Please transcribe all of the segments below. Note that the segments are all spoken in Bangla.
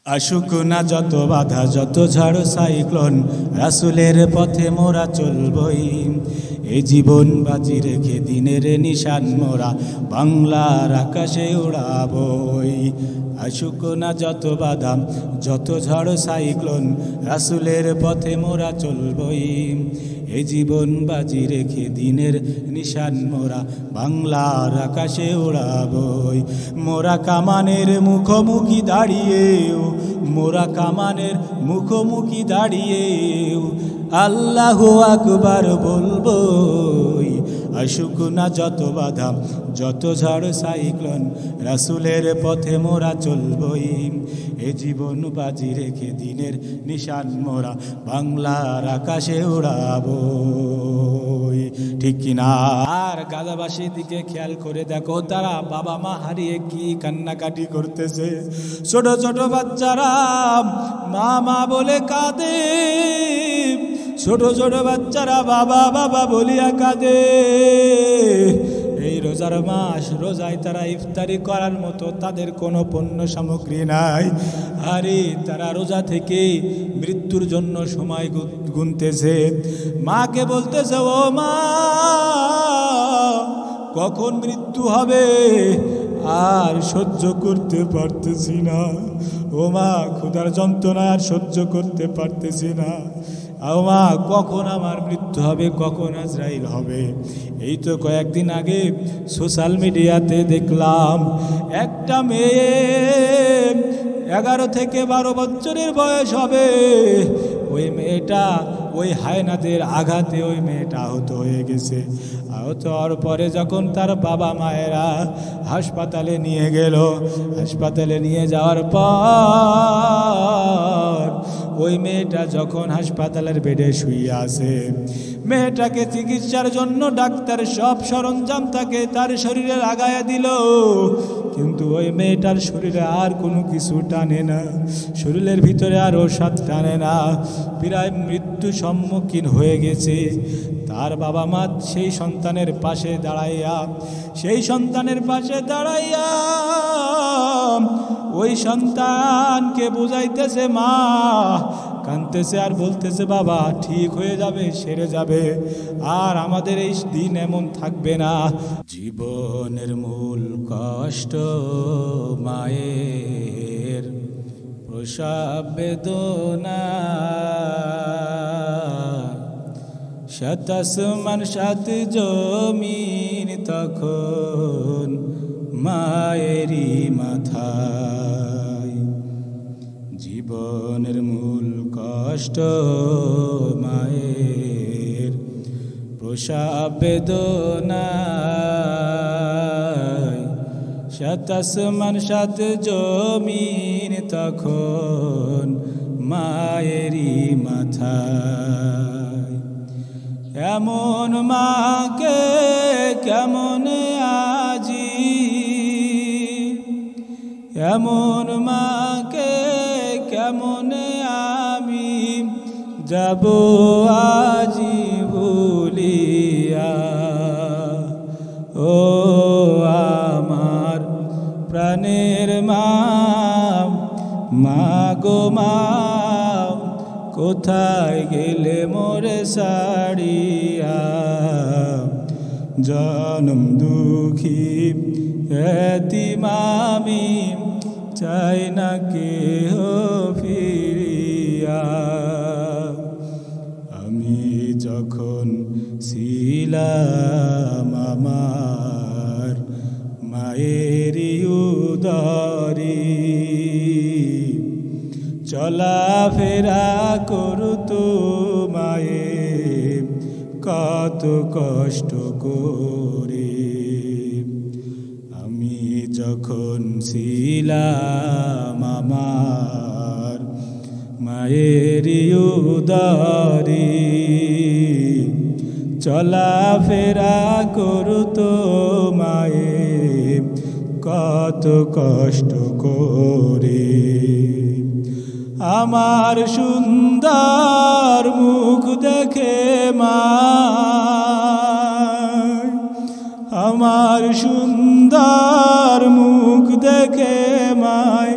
আসুক না যত বাধা যত ঝড় সাইক্লোন, রাসূলের পথে মোরা চলবই। এই জীবন বাজি রেখে দিনের নিশান মোরা বাংলার আকাশে উড়াবই। আসুক না যত বাধা যত ঝড় সাইক্লোন, রাসূলের পথে মোরা চলবই। এই জীবন বাজি রেখে দিনের নিশান মোরা বাংলার আকাশে উড়াবই। মোরা কামানের মুখোমুখি দাঁড়িয়েও, মোরা কামানের মুখোমুখি দাঁড়িয়েও আল্লাহু আকবার বলবই। আসুক না যত বাধা যত ঝড় সাইক্লোন, রাসূলের পথে মোরা চলবই। এ জীবন বাজি রেখে দিনের নিশান মোরা বাংলার আকাশে উড়াবই। ঠিক কিনা? আর গাজাবাসীর দিকে খেয়াল করে দেখো, তারা বাবা মা হারিয়ে কি কান্নাকাটি করতেছে। ছোট ছোট বাচ্চারা মা মা বলে কাঁদে, ছোট ছোট বাচ্চারা বাবা বাবা বলিয়া কাঁদে। এই রোজার মাস, রোজায় তারা ইফতারি করার মতো তাদের কোনো পণ্য সামগ্রী নাই। আরে তারা রোজা থেকে মৃত্যুর জন্য সময় গুনতেছে। মাকে বলতেছে, ও মা কখন মৃত্যু হবে, আর সহ্য করতে পারতেছি না। ও মা ক্ষুধার যন্ত্রণা আর সহ্য করতে পারতেছি না। ও মা কখন আমার মৃত্যু হবে, কখন আজরাইল হবে। এই তো কয়েকদিন আগে সোশ্যাল মিডিয়াতে দেখলাম একটা মেয়ে 11 থেকে 12 বছরের বয়স হবে। ওই মেয়েটা ওই হায়নাদের আঘাতে ওই মেয়েটা আহত হয়ে গেছে। আহত হওয়ার পরে যখন তার বাবা মায়েরা হাসপাতালে নিয়ে গেল, হাসপাতালে নিয়ে যাওয়ার পর ওই মেয়েটা যখন হাসপাতালের বেডে শুয়ে আছে, মেয়েটাকে চিকিৎসার জন্য ডাক্তার সব সরঞ্জাম তাকে তার শরীরে লাগায়া দিল, কিন্তু ওই মেয়েটার শরীরে আর কোনো কিছু টানে না, শরীরের ভিতরে আর ওষুধ টানে না, প্রায় মৃত্যু সম্মুখীন হয়ে গেছে। তার বাবা মা সেই সন্তানের পাশে দাঁড়াইয়া, সেই সন্তানের পাশে দাঁড়াইয়া ওই সন্তানকে বুঝাইতেছে, মা কাঁদতেছে আর বলতেছে, বাবা ঠিক হয়ে যাবে, সেরে যাবে, আর আমাদের এই দিন এমন থাকবে না। জীবনের মূল কষ্ট মায়ের প্রসব বেদনা, সাত আসমান সাত জমিন তখন মায়েরই মাথায়। জীবনের মূল কষ্ট মায়ের প্রসব বেদনা, সাত আসমান সাত জমিন তখন মায়েরই মাথায়। এমন মাকে কেমন আজি, এমন মাকে কেমন আমি যাব আজি ভুলিয়া। ও আমার প্রাণের মা, মা গো মা কোথায় গেলে মোরে সাড়িয়া। জনম দুঃখী এতিম আমি, চাই না কেহ ফিরিয়া। আমি যখন ছিলাম আমার মায়েরই উদরে, চলাফেরা করতো মায়ে কত কষ্ট করে। আমি যখন ছিলাম আমার মায়েরই উদরে, চলাফেরা করতো মায়ে কত কষ্ট করে। আমার সুন্দর মুখ দেখে মা, আমার সুন্দর মুখ দেখে মায়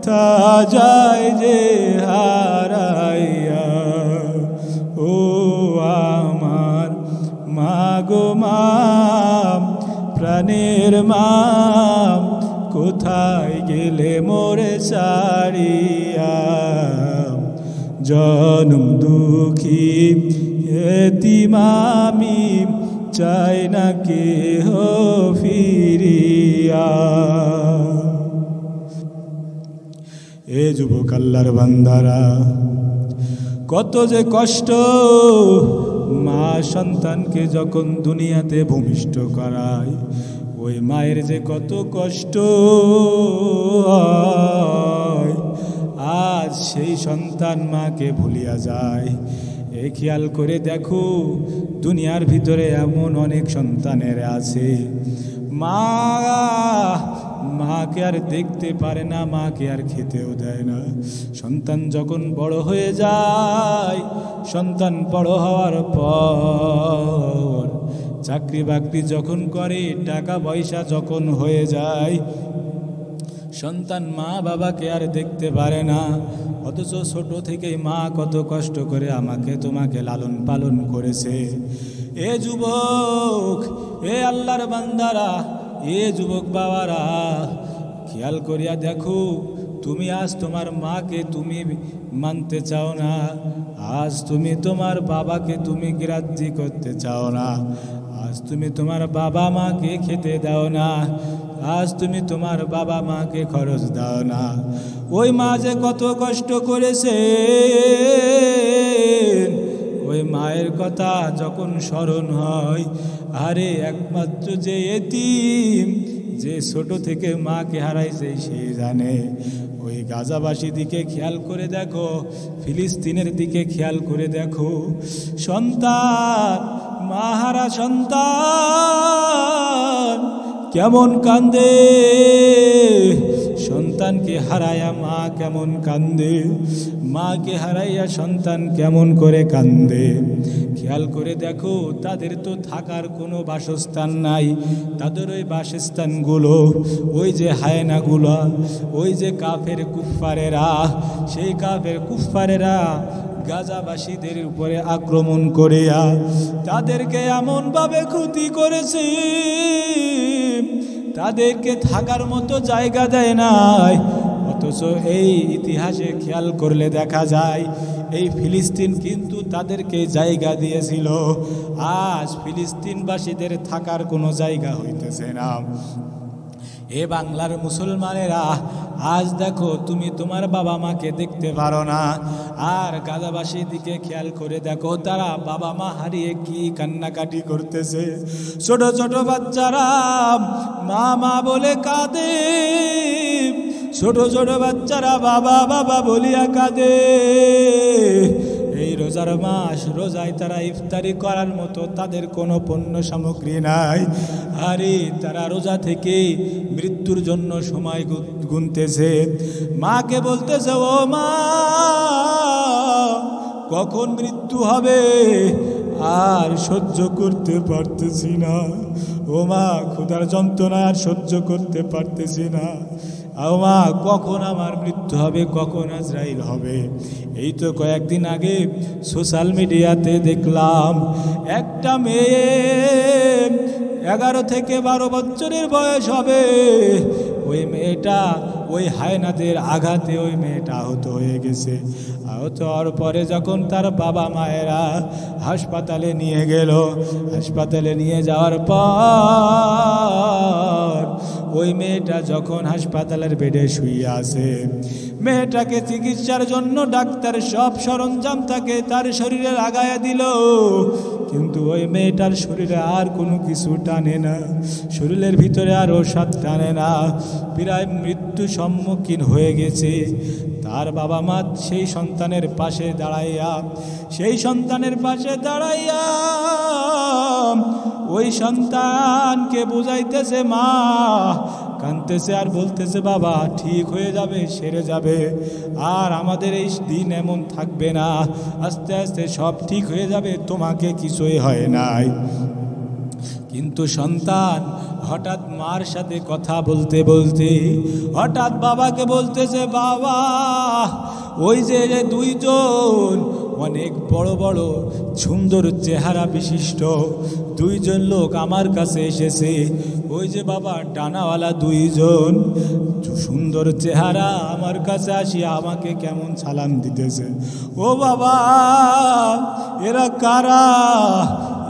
ব্যথা যায় যে হারাইয়া, ও আমার মা গো মা, প্রাণের মা, কোথায় গেলে মোরে ছাড়িয়া। জনম দুঃখী এতিম আমি, চাই না কেহ ফিরিয়া। এ যুবক আল্লাহর বান্দারা, কত যে কষ্ট মা সন্তানকে যখন দুনিয়াতে ভূমিষ্ঠ করায়, ওই মায়ের যে কত কষ্ট। আজ সেই সন্তান মাকে ভুলিয়া যায়। এ খেয়াল করে দেখো, দুনিয়ার ভিতরে এমন অনেক সন্তানের আছে মাকে আর দেখতে পারে না, মাকে আর খেতেও দেয় না। সন্তান যখন বড় হয়ে যায়, সন্তান বড় হওয়ার পর চাকরি বাকরি যখন করে, টাকা পয়সা যখন হয়ে যায়, সন্তান মা বাবাকে আর দেখতে পারে না। অথচ ছোট থেকেই মা কত কষ্ট করে আমাকে তোমাকে লালন পালন করেছে। এ যুবক, এ আল্লাহর বান্দারা, এ যুবক বাবারা, খেয়াল করিয়া দেখো, তুমি আজ তোমার মাকে তুমি মানতে চাও না, আজ তুমি তোমার বাবাকে তুমি গ্রাহ্য করতে চাও না, আজ তুমি তোমার বাবা মাকে খেতে দাও না, আজ তুমি তোমার বাবা মাকে খরচ দাও না। ওই মা যে কত কষ্ট করেছে, ওই মায়ের কথা যখন স্মরণ হয়, আরে একমাত্র যে এতিম, যে ছোট থেকে মাকে হারাইছে সে জানে। ওই গাজাবাসী দিকে খেয়াল করে দেখো, ফিলিস্তিনের দিকে খেয়াল করে দেখো, সন্তান, মাহারা সন্তান কেমন কান্দে, সন্তানকে হারাইয়া মা কেমন কান্দে, মাকে হারাইয়া সন্তান কেমন করে কান্দে। খেয়াল করে দেখো, তাদের তো থাকার কোনো বাসস্থান নাই। তাদের ওই বাসস্থানগুলো ওই যে হায়নাগুলো, ওই যে কাফের কুফফারেরা, সেই কাফের কুফফারেরা গাজাবাসীদের উপরে আক্রমণ করিয়া তাদেরকে এমনভাবে ক্ষতি করেছে, তাদেরকে থাকার মতো জায়গা দেয় নাই। অথচ এই ইতিহাসে খেয়াল করলে দেখা যায়, এই ফিলিস্তিন কিন্তু তাদেরকে জায়গা দিয়েছিল। আজ ফিলিস্তিনবাসীদের থাকার কোনো জায়গা হইতেছে না। এ বাংলার মুসলমানেরা, আজ দেখো তুমি তোমার বাবা মাকে দেখতে পারো না। আর গাজাবাসীর দিকে খেয়াল করে দেখো, তারা বাবা মা হারিয়ে কি কান্নাকাটি করতেছে। ছোট ছোট বাচ্চারা মা মা বলে কাঁদে, ছোট ছোট বাচ্চারা বাবা বাবা বলিয়া কাঁদে। এই রোজার মাস, রোজায় তারা ইফতারি করার মতো তাদের কোনো পণ্য সামগ্রী নাই। আরে তারা রোজা থেকে মৃত্যুর জন্য সময় গুনতেছে। মাকে বলতেছে, ও মা, কখন মৃত্যু হবে, আর সহ্য করতে পারতেছি না। ও মা, ক্ষুধার যন্ত্রণা আর সহ্য করতে পারতেছি না। ও মা, কখন আমার মৃত্যু হবে, কখন আজরাইল হবে। এই তো কয়েকদিন আগে সোশ্যাল মিডিয়াতে দেখলাম, একটা মেয়ে 11 থেকে 12 বছরের বয়স হবে, ওই মেয়েটা ওই হায়নাদের আঘাতে ওই মেয়েটা আহত হয়ে গেছে। আহত হওয়ার পরে যখন তার বাবা মায়েরা হাসপাতালে নিয়ে গেল, হাসপাতালে নিয়ে যাওয়ার পর ওই মেয়েটা যখন হাসপাতালের বেডে শুয়ে আছে, মেয়েটাকে চিকিৎসার জন্য ডাক্তার সব সরঞ্জাম তাকে তার শরীরে লাগাইয়া দিল, কিন্তু ওই মেয়েটার শরীরে আর কোনো কিছু টানে না, শরীরের ভিতরে আর ওষুধ টানে না, প্রায় মৃত্যু সম্মুখীন হয়ে গেছে। তার বাবা মা সেই সন্তানের পাশে দাঁড়াইয়া, সেই সন্তানের পাশে দাঁড়াইয়া ওই সন্তানকে বুঝাইতেছে, মা কাঁদতেছে আর বলতেছে, বাবা ঠিক হয়ে যাবে, সেরে যাবে, আর আমাদের এই দিন এমন থাকবে না, আস্তে আস্তে সব ঠিক হয়ে যাবে, তোমাকে কিছুই হয় নাই। কিন্তু কিন্তু সন্তান হঠাৎ মার সাথে কথা বলতে বলতে হঠাৎ বাবাকে বলতেছে, বাবা ওই যে দুইজন অনেক বড় বড় সুন্দর চেহারা বিশিষ্ট দুইজন লোক আমার কাছে এসেছে। ওই যে বাবা ডানাওয়ালা দুইজন সুন্দর চেহারা আমার কাছে আসিয়া আমাকে কেমন সালাম দিতেছে। ও বাবা এরা কারা?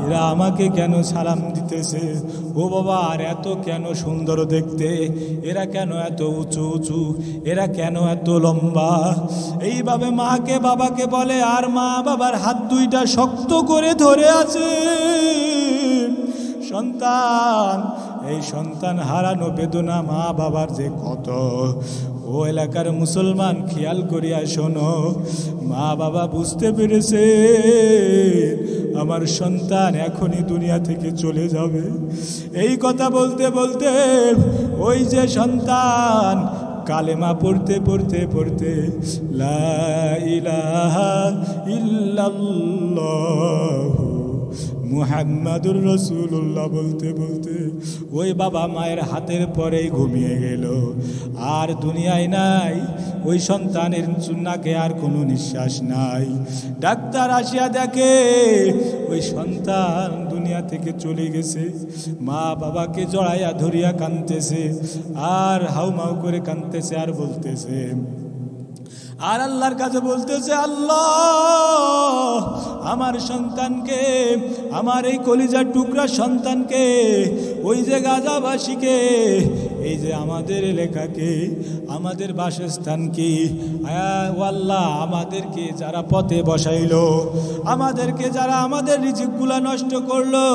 এরা আমাকে কেন সালাম দিতেছে? ও বাবা আর এত কেন সুন্দর দেখতে? এরা কেন এত উঁচু উঁচু? এরা কেন এত লম্বা? এইভাবে মাকে বাবাকে বলে, আর মা বাবার হাত দুইটা শক্ত করে ধরে আছে। সন্তান, এই সন্তান হারানো বেদনা মা বাবার যে কত, ও এলাকার মুসলমান খেয়াল করিয়া শোনো। মা বাবা বুঝতে পেরেছে আমার সন্তান এখনই দুনিয়া থেকে চলে যাবে। এই কথা বলতে বলতে ওই যে সন্তান কালেমা পড়তে পড়তে পড়তে লা ইলাহা ইল্লাল্লাহু মুহাম্মাদুর রাসূলুল্লাহ বলতে বলতে ওই বাবা মায়ের হাতের পরেই ঘুমিয়ে গেল। আর দুনিয়ায় নাই ওই সন্তানের নাকে আর কোনো নিঃশ্বাস নাই। ডাক্তার আসিয়া দেখে ওই সন্তান দুনিয়া থেকে চলে গেছে। মা বাবাকে জড়াইয়া ধরিয়া কাঁদতেছে, আর হাউমাউ করে কাঁদতেছে, আর বলতেছে, আর আল্লাহর কাছে বলতেছে, আল্লাহ আমার সন্তানকে, আমার এই কলিজার টুকরা সন্তানকে, ওই যে গাজাবাসীকে, এই যে আমাদের এলাকাকে, আমাদের বাসস্থানকে, ও আল্লাহ আমাদেরকে যারা পথে বসাইলো, আমাদেরকে যারা আমাদের রিজিকগুলা নষ্ট করলো,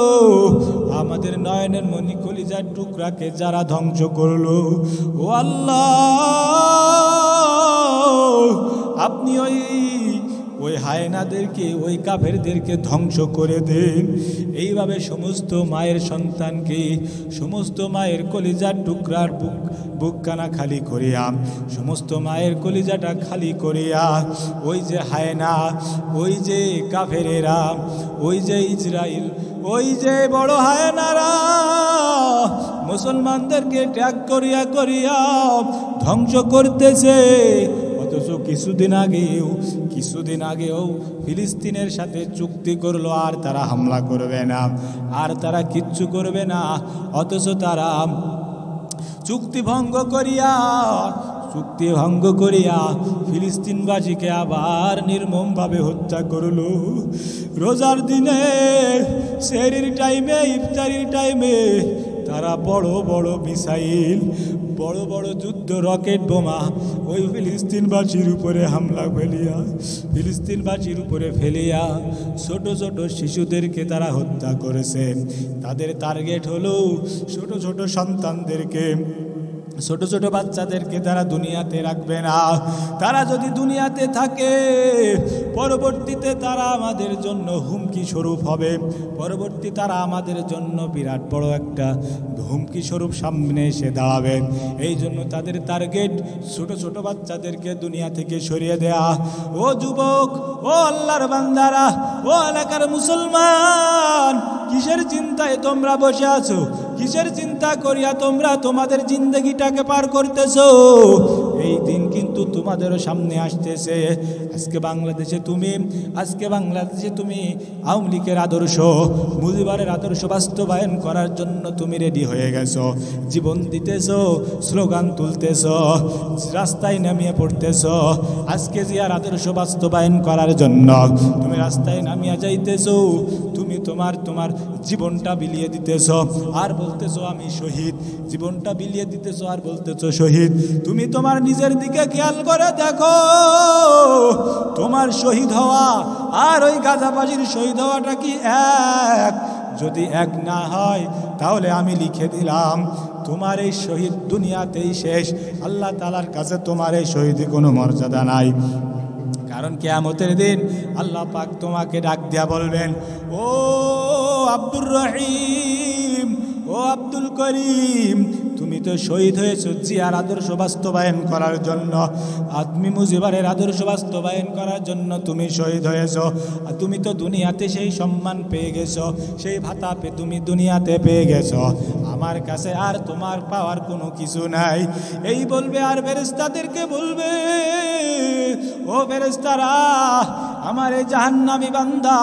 আমাদের নয়নের মণি কলিজার টুকরাকে যারা ধ্বংস করলো, ও আল্লাহ আপনি ওই হায়নাদেরকে, ওই কাফেরদেরকে ধ্বংস করে দেন। এইভাবে সমস্ত মায়ের সন্তানকে, সমস্ত মায়ের কলিজার টুকরার বুকখানা খালি করিয়া, সমস্ত মায়ের কলিজাটা খালি করিয়া ওই যে হায়না, ওই যে কাফেরেরা, ওই যে ইসরায়েল, ওই যে বড় হায়নারা মুসলমানদেরকে ত্যাগ করিয়া করিয়া ধ্বংস করতেছে। অথচ কিছুদিন আগেও ফিলিস্তিনের সাথে চুক্তি করলো আর তারা হামলা করবে না, আর তারা কিচ্ছু করবে না। অথচ তারা চুক্তি ভঙ্গ করিয়া ফিলিস্তিনবাসীকে আবার নির্মমভাবে হত্যা করলো। রোজার দিনে, সেহরির টাইমে, ইফতারির টাইমে তারা বড় বড় মিসাইল, বড় বড় যুদ্ধ রকেট বোমা ওই ফিলিস্তিনবাসীর উপরে হামলা ফিলিস্তিনবাসীর উপরে ফেলিয়া ছোট ছোট শিশুদেরকে তারা হত্যা করেছে। তাদের টার্গেট হলো ছোট ছোট সন্তানদেরকে, ছোট ছোট বাচ্চাদেরকে তারা দুনিয়াতে রাখবে না। তারা যদি দুনিয়াতে থাকে পরবর্তীতে তারা আমাদের জন্য হুমকি স্বরূপ হবে। পরবর্তী তারা আমাদের জন্য বিরাট বড় একটা হুমকি স্বরূপ সামনে এসে দাঁড়াবে। এই জন্য তাদের টার্গেট ছোট ছোট বাচ্চাদেরকে দুনিয়া থেকে সরিয়ে দেয়া। ও যুবক, ও আল্লাহর বান্দারা, ও এলাকার মুসলমান, কিসের চিন্তায় তোমরা বসে আছো? কিসের চিন্তা করিয়া তোমরা তোমাদের জিন্দগিটাকে পার করতেছো? এই দিন কিন্তু তোমাদেরও সামনে আসতেছে। আজকে বাংলাদেশে তুমি আওয়ামী লীগের আদর্শ, মুজিবের আদর্শ বাস্তবায়ন করার জন্য তুমি রেডি হয়ে গেছো, জীবন দিতেছো, স্লোগান তুলতেছো, রাস্তায় নামিয়ে পড়তেছো। আজকে জিয়ার আদর্শ বাস্তবায়ন করার জন্য তুমি রাস্তায় নামিয়ে যাইতেছো। তুমি তোমার জীবনটা বিলিয়ে দিতেছো আর বলতেছো আমি শহীদ। জীবনটা বিলিয়ে দিতেছো আর বলতেছো শহীদ। তুমি তোমার নিজের দিকে খেয়াল করে দেখো, তোমার শহীদ হওয়া আর ওই গাজাবাসীর শহীদ হওয়াটা কি এক? যদি এক না হয় তাহলে আমি লিখে দিলাম তোমার এই শহীদ দুনিয়াতেই শেষ। আল্লাহ তাআলার কাছে তোমার এই শহীদে কোনো মর্যাদা নাই। কারণ কিয়ামতের দিন আল্লাহ পাক তোমাকে ডাক দিয়া বলবেন, ও আব্দুর রহিম, ও আব্দুল করিম, তুমি তুমি তো শহীদ হয়েছো জিয়ার আদর্শ বাস্তবায়ন করার জন্য, আদমি মুজিবের আদর্শ বাস্তবায়ন করার জন্য তুমি শহীদ হয়েছো। আর তুমি তো দুনিয়াতে সেই সম্মান পেয়ে গেছো, সেই ভাতা তুমি দুনিয়াতে পেয়ে গেছো। আমার কাছে আর তোমার পাওয়ার কোনো কিছু নাই। এই বলবে আর ফেরেশতাদেরকে বলবে, ও ফেরেশতারা, আমার এই জাহান্নামী বান্দা,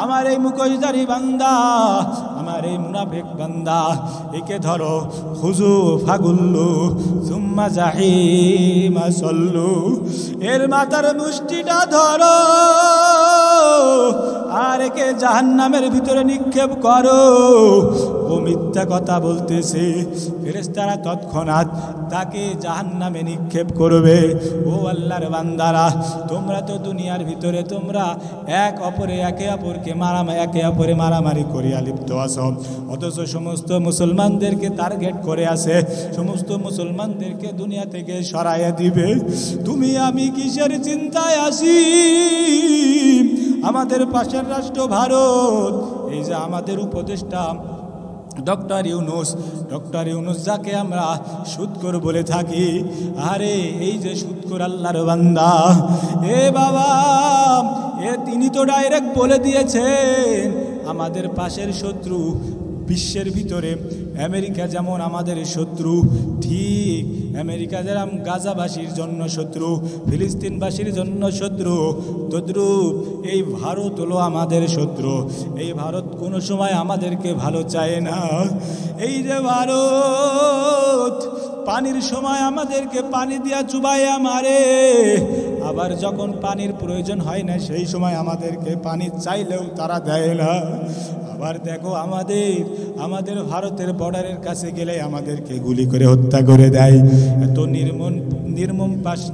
আমার এই মুখোশধারী বান্দা, আমার এই মুনাফিক বান্দা, একে ধরো, খুজু ফাগুল্লু সুম্মা জাহিমা সল্লু, এর মাথার মুষ্টিটা ধরো আর একে জাহান্নামের ভিতরে নিক্ষেপ করো। ও মিথ্যা কথা বলতেছে। ফেরেশতারা তৎক্ষণাৎ তাকে জাহান্নামে নিক্ষেপ করবে। ও আল্লাহর বান্দারা, তোমরা তো দুনিয়ার ভিতরে তোমরা একে অপরকে মারামারি করিয়া লিপ্ত আছো, অথচ সমস্ত মুসলমানদেরকে টার্গেট করে আছে, সমস্ত মুসলমানদেরকে দুনিয়া থেকে সরাইয়া দিবে। তুমি আমি কিসের চিন্তায় আসি? আমাদের পাশের রাষ্ট্র ভারত, এই যে আমাদের উপদেষ্টা ডক্টর ইউনূস যাকে আমরা সুদখোর বলে থাকি, আরে এই যে সুদখোর আল্লাহর বান্দা, এ বাবা, তিনি তো ডাইরেক্ট বলে দিয়েছেন আমাদের পাশের শত্রু বিশ্বের ভিতরে আমেরিকা যেমন আমাদের শত্রু, ঠিক আমেরিকা যেমন গাজাবাসীর জন্য শত্রু, ফিলিস্তিনবাসীর জন্য শত্রু, তদ্রূপ এই ভারত হলো আমাদের শত্রু। এই ভারত কোনো সময় আমাদেরকে ভালো চায় না। এই যে ভারত পানির সময় আমাদেরকে পানি দিয়া চুবাইয়া মারে, আবার যখন পানির প্রয়োজন হয় না সেই সময় আমাদেরকে পানি চাইলেও তারা দেয় না। আবার দেখো আমাদের ভারতের বর্ডারের কাছে গেলে আমাদেরকে গুলি করে হত্যা করে দেয়। এত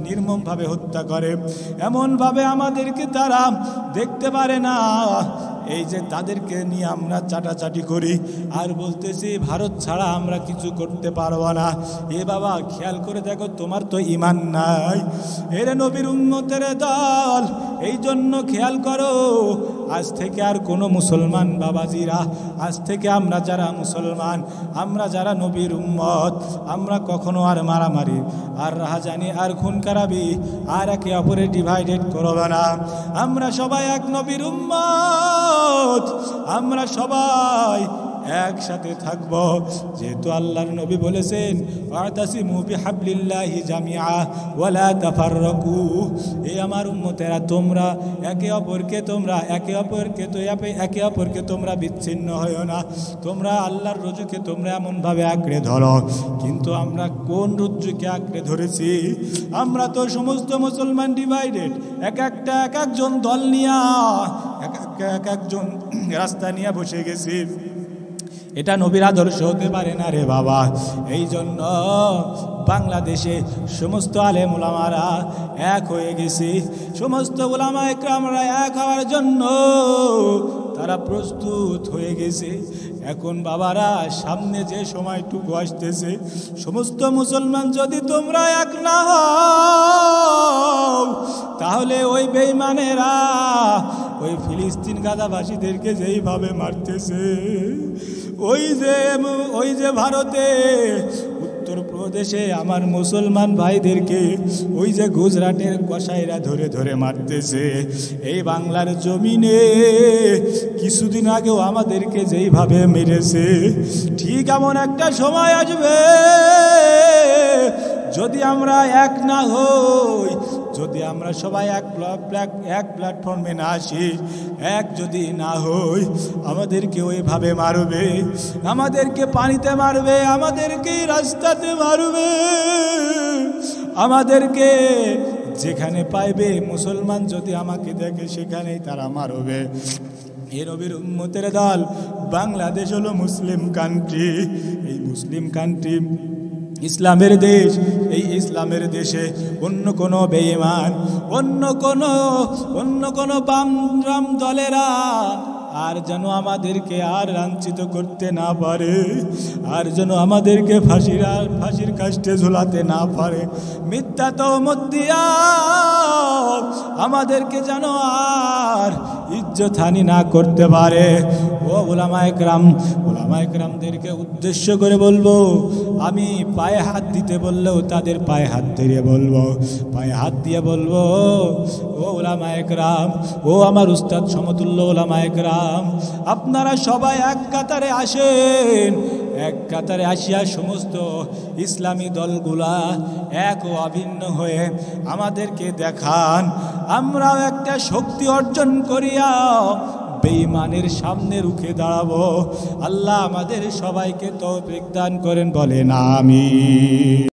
নির্মমভাবে হত্যা করে, এমনভাবে আমাদেরকে তারা দেখতে পারে না। এই যে তাদেরকে নিয়ে আমরা চাটাচাটি করি আর বলতেছি ভারত ছাড়া আমরা কিছু করতে পারবো না। এ বাবা, খেয়াল করে দেখো, তোমার তো ঈমান নাই। এরে নবীর উম্মতের দল, এই জন্য খেয়াল করো, আজ থেকে আর কোনো মুসলমান বাবাজিরা, আজ থেকে আমরা যারা মুসলমান, আমরা যারা নবীর উম্মত, আমরা কখনো আর মারামারি আর রাহাজানি আর খুন খারাপি আর একে অপরে ডিভাইডেড করবে না। আমরা সবাই এক নবীর উম্মত, আমরা সবাই একসাথে থাকব। যেহেতু আল্লাহর নবী বলেছেন, ওয়াতাসিমু বিহাবলিল্লাহি জামিআ ওয়ালা তাফাররাকু, এই আমার উম্মতেরা, তোমরা একে অপরকে তোমরা বিচ্ছিন্ন হয়ো না। তোমরা আল্লাহর রজ্জুকে তোমরা এমনভাবে আঁকড়ে ধরো। কিন্তু আমরা কোন রজ্জুকে আঁকড়ে ধরেছি? আমরা তো সমস্ত মুসলমান ডিভাইডেড, এক একজন দল নিয়ে, এক একজন রাস্তা নিয়ে বসে গেছি। এটা নবীর আদর্শ হতে পারে না রে বাবা। এই জন্য বাংলাদেশে সমস্ত আলেম উলামারা এক হয়ে গেছে, সমস্ত উলামা ইকরামরা এক হওয়ার জন্য তারা প্রস্তুত হয়ে গেছে। এখন বাবারা, সামনে যে সময়টুকু আসতেছে, সমস্ত মুসলমান যদি তোমরা এক না হও, তাহলে ওই বেঈমানেরা ওই ফিলিস্তিন গাজাবাসীদেরকে যেইভাবে মারতেছে, ওই যে ভারতে উত্তরপ্রদেশে আমার মুসলমান ভাইদেরকে ওই যে গুজরাটের কসাইরা ধরে ধরে মারতেছে, এই বাংলার জমিনে কিছুদিন আগেও আমাদেরকে যেইভাবে মেরেছে, ঠিক এমন একটা সময় আসবে, যদি আমরা এক না হই, যদি আমরা সবাই এক প্ল্যাটফর্মে না আসি, এক যদি না হই, আমাদেরকে ওইভাবে মারবে, আমাদেরকে পানিতে মারবে, আমাদেরকে রাস্তাতে মারবে, আমাদেরকে যেখানে পাইবে, মুসলমান যদি আমাকে দেখে সেখানেই তারা মারবে। এ নবীর উম্মতের দল, বাংলাদেশ হলো মুসলিম কান্ট্রি। এই মুসলিম কান্ট্রি, ইসলামের দেশ, এই ইসলামের দেশে অন্য কোনো বেঈমান, অন্য কোনো বাম দলেরা আর যেন আমাদেরকে আর লাঞ্ছিত করতে না পারে, আর যেন আমাদেরকে ফাঁসির কাষ্টে ঝোলাতে না পারে। মিথ্যা তহমত দিয়া আমাদেরকে যেন আর ইজ্জতহানি না করতে পারে। ও উলামায়ে কেরামদেরকে উদ্দেশ্য করে বলবো, আমি পায়ে হাত দিতে বললেও তাদের পায়ে হাত দিয়ে বলবো, পায়ে হাত দিয়ে বলবো, ও উলামায়ে কেরাম, ও আমার উস্তাদ সমতুল্য উলামায়ে কেরাম, আপনারা সবাই এক কাতারে আসেন। এক কাতারে আসিয়া সমস্ত ইসলামী দলগুলা এক ও অভিন্ন হয়ে আমাদেরকে দেখান, আমরাও একটা শক্তি অর্জন করিয়া বেঈমানের সামনে রুখে দাঁড়াবো। আল্লাহ আমাদের সবাইকে তৌফিক দান করেন, বলেন আমিন।